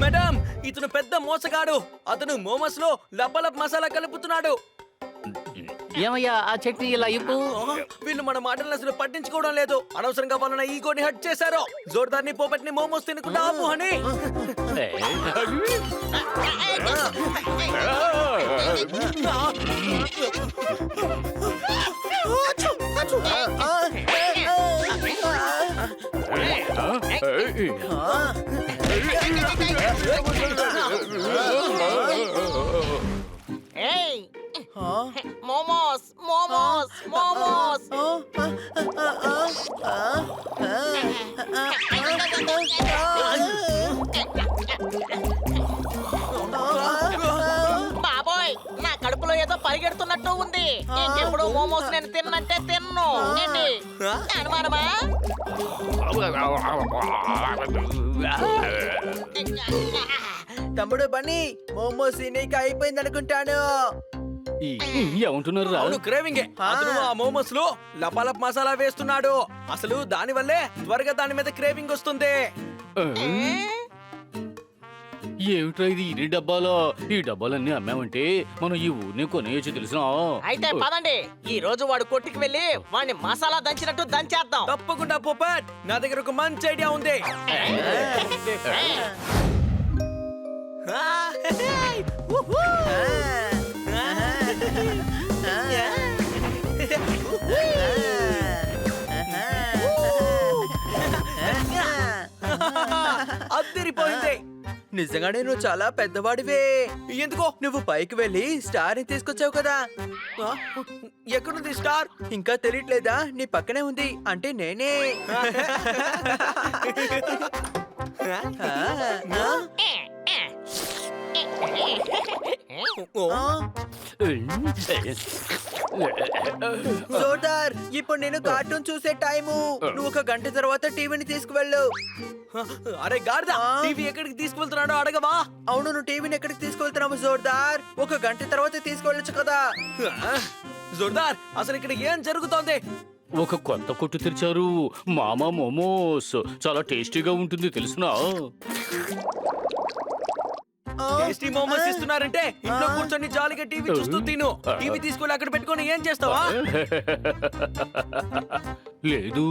Madam, ఇతను పెద్ద మోసగాడు. అతను మోమోస్ లో లబ్బలబ్ మసాలా కలుపుతున్నాడు. ఏమయ్యా ఆ చట్నీ ఇలా ఇవ్వు. వీళ్ళు మన మాటలను అసలు పట్టించుకోవడం లేదు. అనవసరంగా వాళ్ళ ఈగోని హట్ చేశారు. జోర్దార్ ని పోపెట్ని మోమోస్ తినకుండా ఆపు అని. మోమోస్ మోమోస్ మోమోస్. బాబోయ్, నా కడుపులో ఏదో పరిగెడుతున్నట్టు ఉంది. ఇంకెప్పుడు మోమోస్ నేను తిన్నంటే తిన్ను. ఏంటి అనుమానమా? తమ్ముడు బన్నీ, మోమోస్ నీకు అయిపోయింది అనుకుంటాను. ఏమంటున్నారు? అవును, క్రేవింగే. అతను ఆ మోమోస్ లో లపాలప్ మసాలా వేస్తున్నాడు. అసలు దాని వల్లే త్వరగా దాని మీద క్రేవింగ్ వస్తుంది. ఏమిట్రా ఇది ఇన్ని డబ్బాలో? ఈ డబ్బాలన్నీ అమ్మామంటే మనం ఈ ఊరిని కొనేయచ్చు తెలుసా? అయితే పదండి, ఈ రోజు వాడు కొట్టుకు వెళ్ళి వాడిని మసాలా దంచినట్టు దంచేద్దాం. తప్పకుండా పోపట్, నా దగ్గర ఒక మంచి ఐడియా ఉంది. అద్దరిపోయింది. నిజంగానే నువ్వు చాలా పెద్దవాడివే. ఎందుకో? నువ్వు పైకి వెళ్ళి స్టార్ ని తీసుకొచ్చావు కదా. ఎక్కడుంది స్టార్? ఇంకా తెలియట్లేదా? నీ పక్కనే ఉంది, అంటే నేనే. జోర్దార్, ఇప్పుడు నేను కార్టూన్ చూసే టైము. నువ్వు 1 గంట తర్వాత టీవీని తీసుకువెళ్ళు. అరే గాడిద, టీవీ ఎక్కడికి తీసుకువెళ్తున్నాడో అడగవా? అవును, నువ్వు టీవీని ఎక్కడికి తీసుకువెళ్తున్నావు జోర్దార్? 1 గంట తర్వాత తీసుకువెళ్ళొచ్చు కదా. జోర్దార్, అసలు ఇక్కడ ఏం జరుగుతోంది? ఒక కొత్త కొట్టు తెరిచారు, మామా మోమోస్. చాలా టేస్టీగా ఉంటుంది తెలుసునా? టేస్టీ మోమోస్ ఇస్తున్నారంటే ఇంట్లో కూర్చొని జాలీగా టీవీ చూస్తూ తిను. టీవీ తీసుకెళ్ళి అక్కడ పెట్టుకొని ఏం చేస్తావా? లేదు,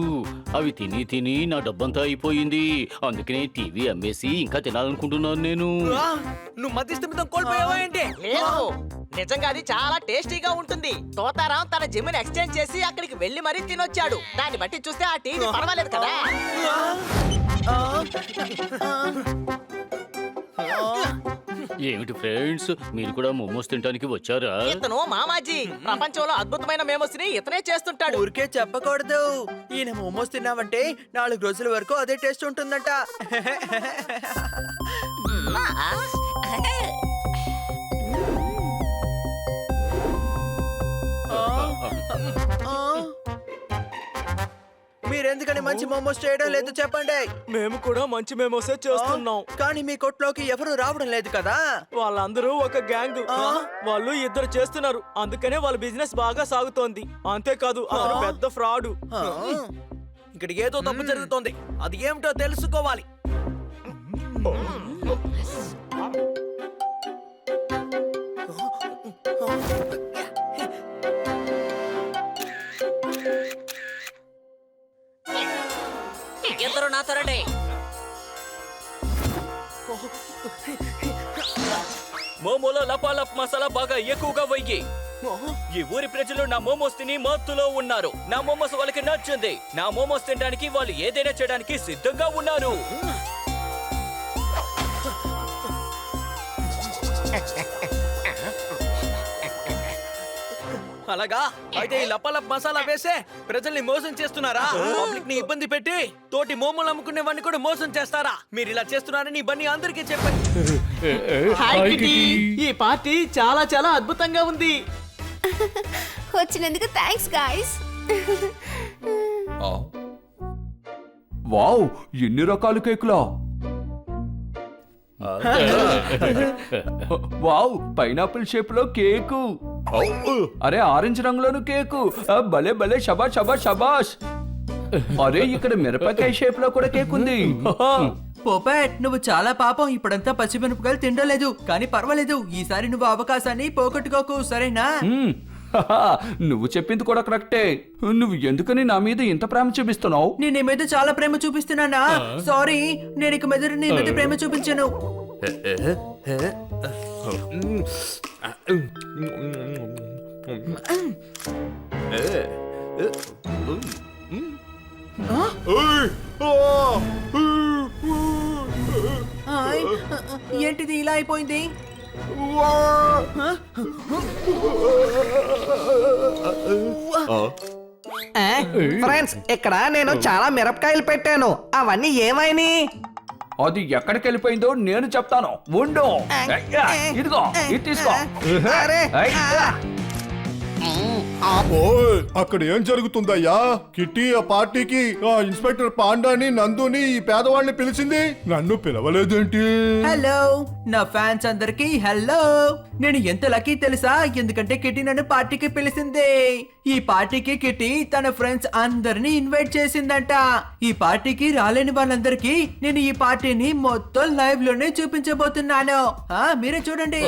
అవి తిని తిని నా డబ్బంతా అయిపోయింది. అందుకనే టీవీ అమ్మేసి ఇంకా తినాలనుకుంటున్నాను నేను. నువ్వు మధ్యస్థిమితం కోల్పోయావా ఏంటి? లేదు, నిజంగా అది చాలా టేస్టీగా ఉంటుంది. తోతారాం తన జిమ్ ఎక్స్చేంజ్ చేసి అక్కడికి వెళ్లి మరీ తినొచ్చాడు. దాన్ని బట్టి చూస్తే ఆ టీవీ పర్వాలేదు కదా. ఏమిటి ఫ్రెండ్స్, మీరు కూడా మోమోస్ తినడానికి వచ్చారా? ఇతను మామాజీ, ప్రపంచంలో అద్భుతమైన మోమోస్ ని ఇతనే చేస్తుంటాడు. ఊరికే చెప్పకూడదు. ఈయన మోమోస్ తిన్నావంటే 4 రోజుల వరకు అదే టేస్ట్ ఉంటుందంట. మీరెందుకని మంచి మోమోస్ చేయడం లేదు చెప్పండి. మేము కూడా మంచి మోమోసే చేస్తున్నాం. కానీ మీ కొట్లోకి ఎవరు రావడం లేదు కదా. వాళ్ళందరూ ఒక గ్యాంగ్. వాళ్ళు 2 చేస్తున్నారు, అందుకనే వాళ్ళ బిజినెస్ బాగా సాగుతోంది. అంతేకాదు అతను పెద్ద ఫ్రాడ్. ఇక్కడ ఏదో తప్పు జరుగుతోంది. అది ఏమిటో తెలుసుకోవాలి. ఇద్దరు నాతో రండి. మోమోలో లపాలప్ మసాలా బాగా ఎక్కువగా వెయ్యి. ఈ ఊరి ప్రజలు నా మోమోస్ తిని మత్తులో ఉన్నారు. నా మోమోస్ వాళ్ళకి నచ్చింది. నా మోమోస్ తినడానికి వాళ్ళు ఏదైనా చేయడానికి సిద్ధంగా ఉన్నారు. అలాగా? అయితే ఈ లపాలప్ మసాలా వేసే ప్రజల్ని మోసం చేస్తున్నారా? పబ్లిక్ ని ఇబ్బంది పెట్టి తోటి మోమోలు అమ్ముకునే వాడిని కూడా మోసం చేస్తారా? మీరు ఇలా చేస్తున్నారని బన్నీ అందరికీ చెప్పండి. ఈ పార్టీ చాలా చాలా అద్భుతంగా ఉంది. వచ్చినందుకు థ్యాంక్స్ గాయ్స్. వావ్, ఎన్ని రకాల కేకులా! వావ్, పైనాపిల్ షేప్ లో కేకు. అరే, ఆరెంజ్ రంగులోను కేకు. భలే భలే, షబాష్ షబాష్ షబాష్. అరే, ఇక్కడ మిరపకాయ షేప్ లో కూడా కేక్ ఉంది. పోపట్ నువ్వు చాలా పాపం. ఇప్పుడంతా పచ్చిమిరపకాయలు తిండలేదు, కానీ పర్వాలేదు, ఈసారి నువ్వు అవకాశాన్ని పోగొట్టుకోకు, సరేనా? హహా, నువ్వు చెప్పింది కూడా కరెక్టే. నువ్వు ఎందుకని నా మీద ఇంత ప్రేమ చూపిస్తున్నావు? నేను నీ మీద చాలా ప్రేమ చూపిస్తున్నానా? సారీ, నేను ఇక మీద నీ మీద ప్రేమ చూపించను. ఆయ్, ఏంటిది ఇలా అయిపోయింది? ఫ్రెండ్స్, ఇక్కడ నేను చాలా మిరపకాయలు పెట్టాను, అవన్నీ ఏమైనాయి? అది ఎక్కడికి వెళ్ళిపోయిందో నేను చెప్తాను, ఉండు. అయ్యా, ఇదిగో ఇది తీసుకో. అరే, అయ్యా. ఓయ్, అక్కడ ఏం జరుగుతుందయ్యా? కిట్టి ఆ పార్టీకి ఆ ఇన్స్పెక్టర్ పాండాని, నందుని, ఈ పేదవాళ్ళని పిలిచింది, నన్ను పిలవలేదేంటి? హలో నా ఫ్యాన్స్ అందరికి హలో. నేను ఎంత లక్కీ తెలుసా, ఎందుకంటే కిట్టి నన్ను పార్టీకి పిలిచింది. ఈ పార్టీకి కిట్టి తన ఫ్రెండ్స్ అందరినీ ఇన్వైట్ చేసిందంట. ఈ పార్టీకి రాలేని వాళ్ళందరికీ నేను ఈ పార్టీని మొత్తం లైవ్ లోనే చూపించబోతున్నాను. మీరే చూడండి.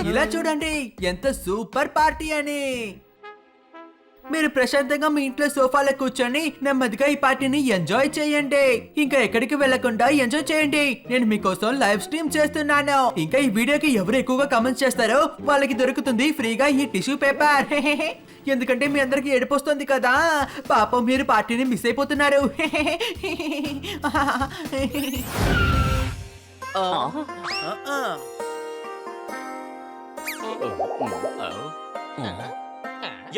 ఇలా చూడండి ఎంత సూపర్ పార్టీ అని. మీరు ప్రశాంతంగా మీ ఇంట్లో సోఫాలో కూర్చొని నెమ్మదిగా ఈ పార్టీని ఎంజాయ్ చేయండి. ఇంకా ఎక్కడికి వెళ్లకుండా ఎంజాయ్ చేయండి. నేను మీకోసం లైవ్ స్ట్రీమ్ చేస్తున్నాను. ఇంకా ఈ వీడియోకి ఎవరు ఎక్కువగా కమెంట్స్ చేస్తారో వాళ్ళకి దొరుకుతుంది ఫ్రీగా ఈ టిష్యూ పేపర్. ఎందుకంటే మీ అందరికి ఏడిపోస్తుంది కదా, పాపం మీరు పార్టీని మిస్ అయిపోతున్నారు.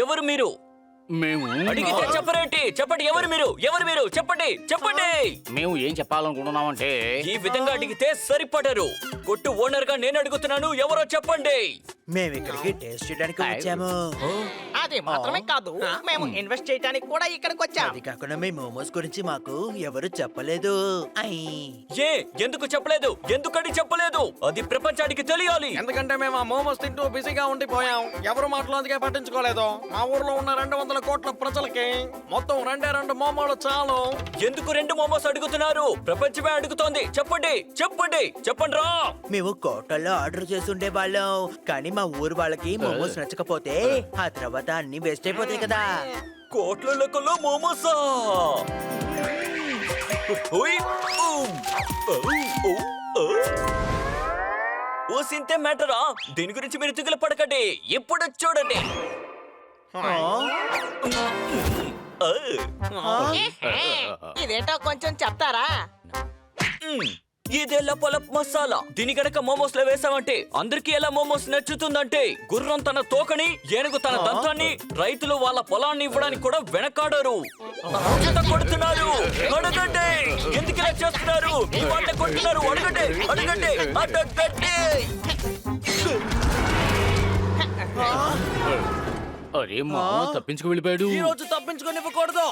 ఎవరు మీరు? మేము అడిగితే చెప్పరేంటి? చెప్పండి, ఎవరు మీరు? ఎవరు మీరు? చెప్పండి, చెప్పండి. మేము ఏం చెప్పాలనుకుంటున్నామంటే, ఈ విధంగా అడిగితే సరిపడరు. కొట్టు ఓనర్ గా నేను అడుగుతున్నాను, ఎవరో చెప్పండి. మేము ఇక్కడికి టేస్ట్ చేయడానికి వచ్చాము. అది మాత్రమే కాదు, మేము ఇన్వెస్ట్ చేయడానికి కూడా ఇక్కడికి వచ్చాం. అది కాకుండా మీ మోమోస్ గురించి మాకు ఎవరు చెప్పలేదు. ఏ ఎందుకు చెప్పలేదు? ఎందుకని చెప్పలేదు? అది ప్రపంచానికి తెలియాలి. ఎందుకంటే మేము ఆ మోమోస్ తింటూ బిజీగా ఉండిపోయాం. ఎవరు మాటలు అందుకే పట్టించుకోలేదు. మా ఊర్లో ఉన్న 200 కోట్ల ప్రజలకి మొత్తం 2 మోమోలు చాలు. ఎందుకు 2 మోమోస్ అడుగుతున్నారు? ప్రపంచమే అడుగుతోంది. చెప్పండి, చెప్పండి, చెప్పండి రా. మేము కోటల్లో ఆర్డర్ చేసి ఉండే వాళ్ళం, కానీ మా ఊరు వాళ్ళకి మోమోస్ నచ్చకపోతే ఆ తర్వాత అన్ని వేస్ట్ అయిపోతాయి కదా. కోట్ల లెక్కలో మోమోసా? ఓయ్, ఓ సింతే మ్యాటరా? దీని గురించి మీరు దిగులు పడకండి. ఇప్పుడు చూడండి. ఇదేంటో కొంచెం చెప్తారా? ఇదే లపలప్ మసాలా. దీని గనక మోమోస్ లో వేసామంటే అందరికి ఎలా మోమోస్ నచ్చుతుందంటే, గుర్రం తన తోకని, ఏనుగు తన దంతాన్ని, రైతులు వాళ్ళ పొలాన్ని ఇవ్వడానికి కూడా వెనకాడరు. ఎంత కొడుతున్నారు? అడగండి, ఎందుకు ఇలా చేస్తున్నారు? మీ వాళ్ళే కొడుతున్నారు. అడగండి, అడగండి, అడగండి. అరే మా తప్పించుకు వెళ్ళిపోయాడు. ఈ రోజు తప్పించుకోనివ్వకూడదు.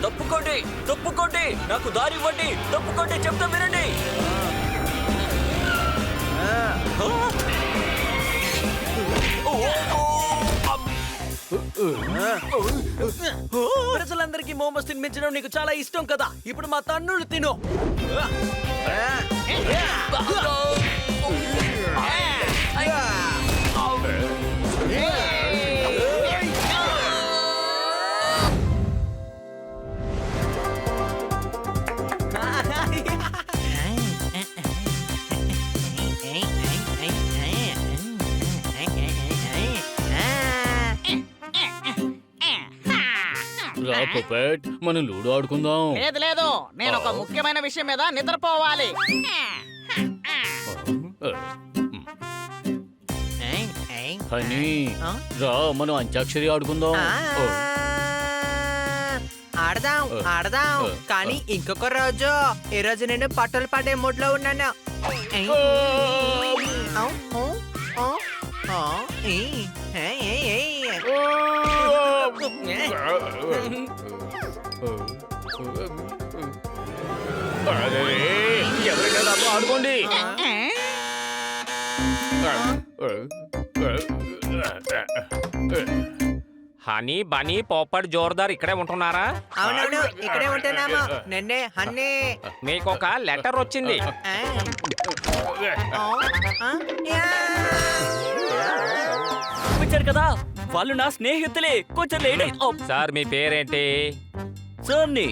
తప్పుకోండి, తప్పుకోండి, నాకు దారి ఇవ్వండి. తప్పుకోండి, చెప్తా వినండి. ప్రజలందరికీ మోమోస్ తినిపించడం నీకు చాలా ఇష్టం కదా. ఇప్పుడు మా తన్నులు తిను. రా పొపెట్, మనం లూడో ఆడుకుందాం. లేదు లేదు, నేను ఒక ముఖ్యమైన విషయం మీద నిద్రపోవాలి. హనీ, రా మనం అంత్యాక్షరి ఆడుకుందాం. ఆడదాం ఆడదాం, కానీ ఇంకొక రోజు. ఈ రోజు నేను పట్టలు పడే మూడ్ లో ఉన్నాను. ఎవరైనా నాతో ఆడుకోండి. హనీ బనీ పోపట్ జోర్దార్ ఇక్కడే ఉంటున్నారా? అవునవును ఇక్కడే ఉంటున్నాము. నిన్నే హన్నీ. మీకు ఒక లెటర్ వచ్చింది. వచ్చారు కదా వాళ్ళు నా స్నేహితులే. కొంచెం లేట్ అయి- సార్ మీ పేరేంటి? సన్నీ.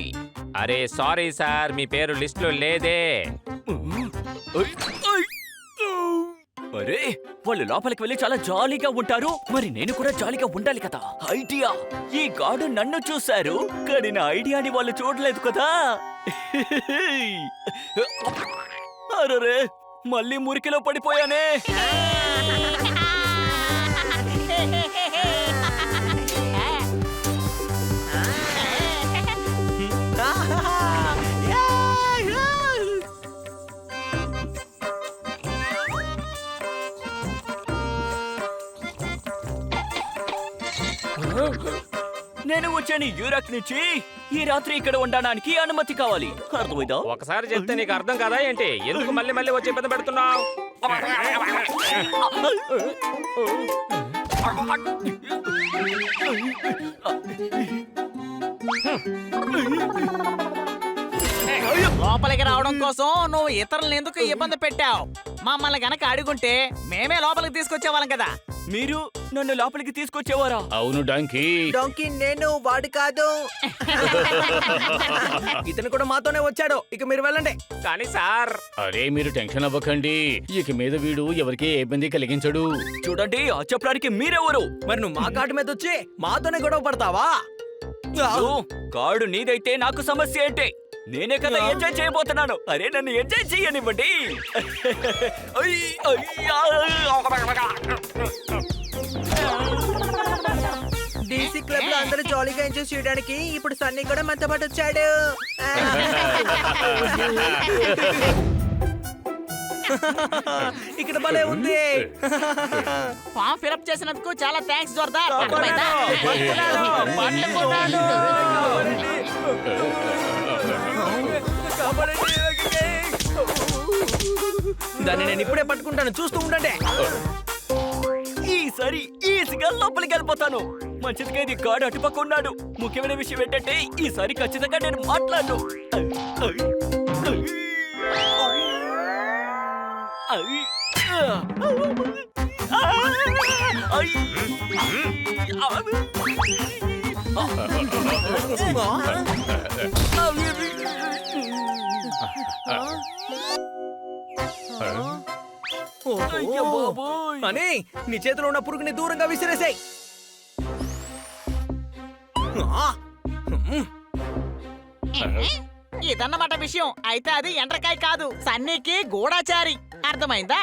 అరే సారీ సార్, మీ పేరు లిస్ట్ లో లేదే. అరే వాళ్ళు లోపలికి వెళ్ళి చాలా జాలీగా ఉంటారు, మరి నేను కూడా జాలీగా ఉండాలి కదా. ఐడియా, ఈ గాడు నన్ను చూశారు కానీ నా ఐడియాని వాళ్ళు చూడలేదు కదా. అరే మళ్ళీ మురికిలో పడిపోయానే. నేను వచ్చాను యూరక్ నుంచి. ఈ రాత్రి ఇక్కడ ఉండడానికి అనుమతి కావాలి, అర్థమైందా? ఒకసారి చెప్తే నీకు అర్థం కదా ఏంటి? ఎందుకు మళ్ళీ మళ్ళీ వచ్చి ఇబ్బంది పెడుతున్నావు? లోపలికి రావడం కోసం నువ్వు ఇతరులను ఎందుకు ఇబ్బంది పెట్టావు? మమ్మల్ని గనక అడుగుంటే మేమే లోపలికి తీసుకొచ్చేవాళ్ళం కదా. మీరు నన్ను లోపలికి తీసుకొచ్చేవారా? అవును డాంకీ. డొంకీ నేను, వాడు కాదు. ఇతను కూడా మాతోనే వచ్చాడు. ఇక మీరు వెళ్ళండి. కానీ సార్, అరే మీరు టెన్షన్ అవ్వకండి, ఇక మీద వీడు ఎవరికీ ఏ ఇబ్బంది కలిగించడు. చూడండి, ఆ చెప్పడానికి మీరెవరు? మరి నువ్వు మా కాటు మీద వచ్చి మాతోనే గొడవ పడతావా? ఓ, కాడు నీదైతే నాకు సమస్య ఏంటి? నేనే కదా ఎంజాయ్ చేయబోతున్నాను. అరే నన్ను ఎంజాయ్ చేయనివ్వండి. డీసీ క్లబ్ లో అందరూ జాలీగా ఎంజాయ్ చేయడానికి ఇప్పుడు సన్నీ కూడా మనతో పాటు వచ్చాడు. ఇక్కడ భలే ఉంది. ఫామ్ ఫిలప్ చేసినందుకు చాలా థ్యాంక్స్ జోర్దార్. అర్థమైందా? దాన్ని నేను ఇప్పుడే పట్టుకుంటాను, చూస్తూ ఉండండి. ఈసారి ఈజీగా లోపలికి వెళ్ళిపోతాను. మంచిదిగా ఇది గాడు అటుపక్క ఉన్నాడు. ముఖ్యమైన విషయం ఏంటంటే ఈసారి ఖచ్చితంగా నేను మాట్లాడు. అయ్యో బాబోయ్. అని నీ చేతిలో ఉన్న పురుగుని దూరంగా విసిరేసాయి. ఇదన్నమాట విషయం. అయితే అది ఎండ్రకాయ కాదు, సన్నీకి గూఢాచారి. అర్థమైందా?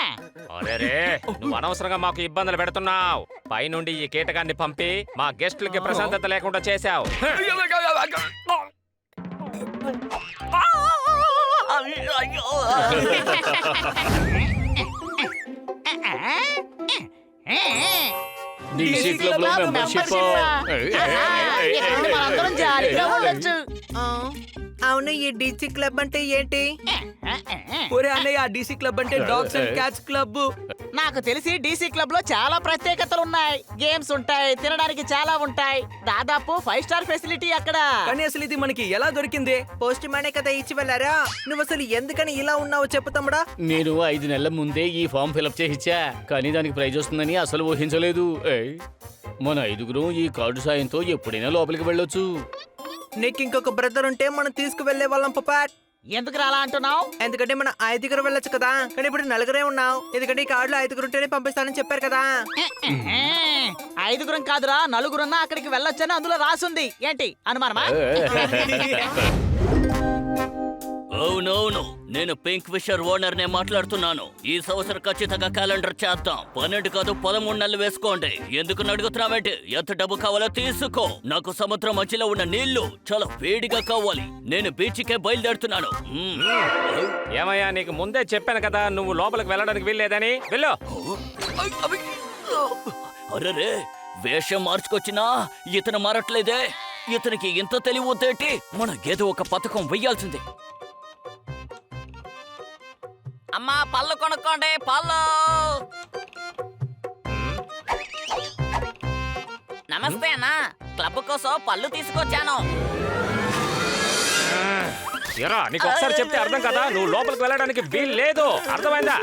అరే నువ్వు అనవసరంగా మాకు ఇబ్బందులు పెడుతున్నావు. పైనుండి ఈ కీటకాన్ని పంపి మా గెస్టులకి ప్రశాంతత లేకుండా చేశావు. డీసీ క్లబ్ లో మెంబర్షిప్. ఇప్పుడు మనందరం జాలీగా ఉండొచ్చు. అవును, ఈ డీసీ క్లబ్ అంటే ఏంటి? ఒరే అన్నయ్య, డీసీ క్లబ్ అంటే డాగ్స్ అండ్ క్యాట్స్ క్లబ్. నాకు తెలిసి డీసీ క్లబ్ లో చాలా ప్రత్యేకతలు ఉన్నాయి. గేమ్స్ ఉంటాయి, తినడానికి చాలా ఉంటాయి. దాదాపు 5 స్టార్ ఫెసిలిటీ అక్కడ. కానీ అసలు ఇది మనకి ఎలా దొరికింది? పోస్ట్ మ్యానే కదా ఇచ్చి వెళ్ళారా? నువ్వు అసలు ఎందుకని ఇలా ఉన్నావో చెప్పు తమ్ముడా. నేను 5 నెలల ముందే ఈ ఫామ్ ఫిలప్ చేసిచ్చా, కానీ దానికి ప్రైజ్ వస్తుందని అసలు ఊహించలేదు. మన 5గురం ఈ కార్డు సాయంతో ఎప్పుడైనా లోపలికి వెళ్ళొచ్చు. నీకు ఇంకొక బ్రదర్ ఉంటే మనం తీసుకువెళ్లే వాళ్ళం పపాట్. ఎందుకు అలా అంటున్నావు? ఎందుకంటే మనం 5గురు వెళ్ళొచ్చు కదా, కానీ ఇప్పుడు 4గురే ఉన్నావు. ఎందుకంటే ఈ కార్డులో 5గురు ఉంటేనే పంపిస్తానని చెప్పారు కదా. 5గురం కాదురా, 4గురున్నా అక్కడికి వెళ్ళొచ్చని అందులో రాసుంది. ఏంటి అనుమానమా? అవునవును, నేను పింక్ ఫిషర్ ఓనర్ నే మాట్లాడుతున్నాను. ఈ సంవత్సరం ఖచ్చితంగా క్యాలెండర్ చేద్దాం. 12 కాదు 13 నెలలు వేసుకోండి. ఎందుకు అడుగుతున్నావేంటి? ఎంత డబ్బు కావాలో తీసుకో. నాకు సముద్రం మధ్యలో ఉన్న నీళ్లు చాలా వేడిగా కావాలి. నేను బీచ్కే బయలుదేరుతున్నాను. ఏమయ్యా, నీకు ముందే చెప్పాను కదా నువ్వు లోపలికి వెళ్ళడానికి వీల్లేదని. వెళ్ళు. అరే వేషం మార్చుకొచ్చినా ఇతను మారట్లేదే. ఇతనికి ఇంత తెలివి వద్దేటి? మనం ఏదో ఒక పథకం వెయ్యాల్సిందే. అమ్మా పళ్ళు కొనుక్కోండి, పళ్ళు. నమస్తే అన్నా, క్లబ్ కోసం పళ్ళు తీసుకొచ్చాను. ఎరా నీకు ఒకసారి చెప్తే అర్థం కదా, నువ్వు లోపలికి వెళ్ళడానికి వీలు లేదు, అర్థమైందా?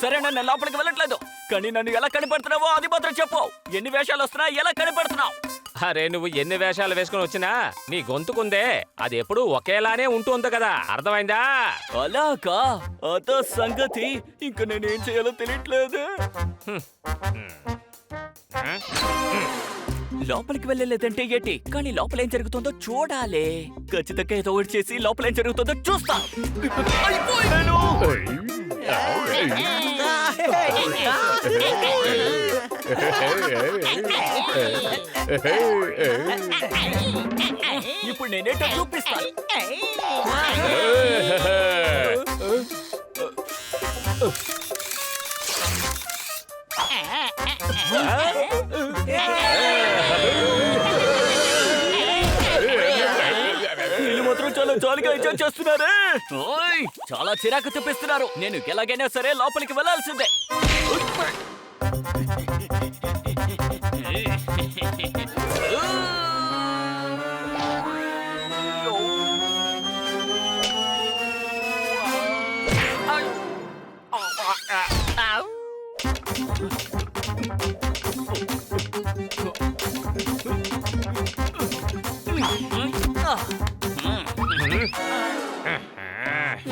సరే, నన్ను లోపలికి వెళ్ళట్లేదు, కానీ నన్ను ఎలా కనిపెడుతున్నావో అది మాత్రం చెప్పు. ఎన్ని వేషాలు వస్తున్నా ఎలా కనిపెడుతున్నావు? అరే నువ్వు ఎన్ని వేషాలు వేసుకుని వచ్చినా నీ గొంతుకుందే అది ఎప్పుడు ఒకేలానే ఉంటుంది కదా, అర్థమైందా? అలాగా, అదో సంగతి. ఇంక నేనేం చేయాలో తెలియట్లేదు. లోపలికి వెళ్ళలేదంటే ఏంటి, కానీ లోపల ఏం జరుగుతుందో చూడాలి. ఖచ్చితంగా ఏదో ఒకటి చేసి లోపల ఏం జరుగుతుందో చూస్తా. అయిపోయాను. ఇప్పుడు నేనేటో చూపిస్తాను. వీళ్ళు మాత్రం చాలా జాలిగా ఎంజాయ్ చేస్తున్నారే. ఓయ్, చాలా చిరాకు తెప్పిస్తున్నారు. నేను ఎలాగైనా సరే లోపలికి వెళ్ళాల్సిందే.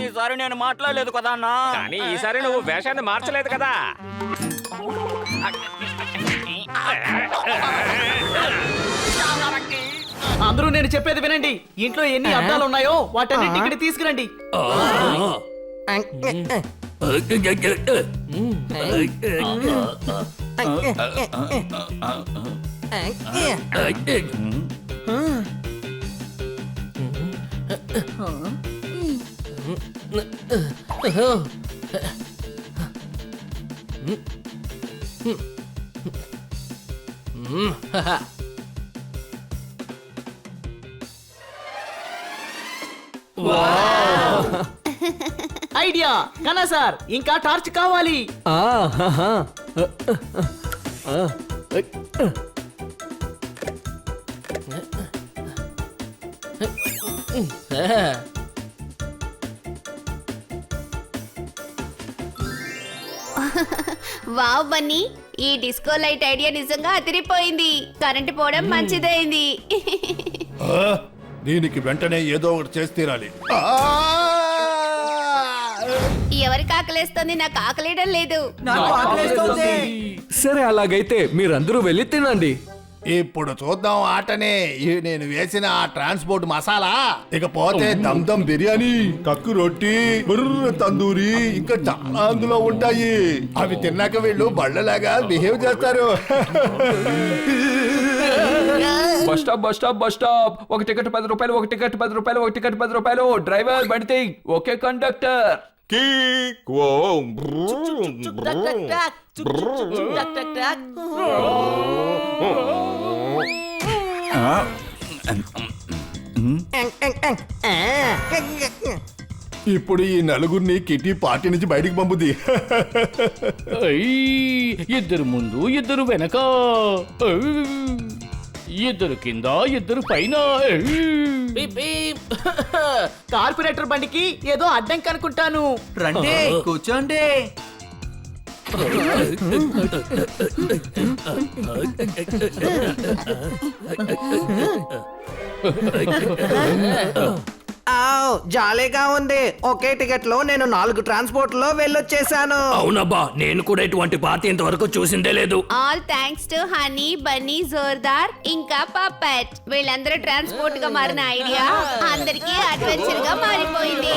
ఈసారి నేను మాట్లాడలేదు కదా అన్నా. కానీ ఈసారి నువ్వు వేషాన్ని మార్చలేదు కదా. అందరూ నేను చెప్పేది వినండి. ఇంట్లో ఎన్ని అద్దాలు ఉన్నాయో వాటన్నిటి ఇక్కడ తీసుకురండి. ఐడియా కన్నా సార్, ఇంకా టార్చ్ కావాలి. వావ్ బన్నీ, ఈ డిస్కో లైట్ ఐడియా నిజంగా అదిరిపోయింది. కరెంటు పోవడం మంచిదైంది. దీనికి వెంటనే ఏదో ఒకటి చేసి తీరాలి. ఎవరికి ఆకలేస్తుంది? నాకు ఆకలేయడం లేదు. నాకు ఆకలేస్తోంది. సరే అలాగైతే మీరందరూ వెళ్ళి తినండి. ఇప్పుడు చూద్దాం ఆటనే. నేను వేసిన ఆ ట్రాన్స్పోర్ట్ మసాలా, ఇకపోతే దమ్ దమ్ బిర్యానీ, కక్కు రొట్టి, బుర్ర తందూరి, ఇంకా చాలా అందులో ఉంటాయి. అవి తిన్నాక వీళ్ళు బళ్ళలాగా బిహేవ్ చేస్తారు. Bus stop bus stop bus stop. ఒక టికెట్ 10 రూపాయలు, ఒక టికెట్ 10 రూపాయలు, ఒక టికెట్ 10 రూపాయలు. డ్రైవర్ బండి ఓకే కండక్టర్. ఇప్పుడు ఈ నలుగురిని కిటీ పార్టీ నుంచి బయటికి పంపుది. ఇద్దరు ముందు, ఇద్దరు వెనక, ఇద్దరు కింద, ఇద్దరు పైన. కార్పొరేటర్ బండికి ఏదో అడ్డం కనుకుంటాను. రండి కూర్చోండి. జాలీగా ఉంది. ఒకే టికెట్ లో నేను 4 ట్రాన్స్పోర్ట్ లో వెళ్ళొచ్చేసాను. అవునబ్బా, నేను కూడా ఇటువంటి పార్టీ ఇంతవరకు చూసిందే లేదు. All thanks to Honey, Bunny, Jordar ఇంకా పప్పెట్. వీళ్ళందరూ ట్రాన్స్పోర్ట్ గా మారిన ఐడియా అందరికీ అడ్వెంచర్ గా మారిపోయింది.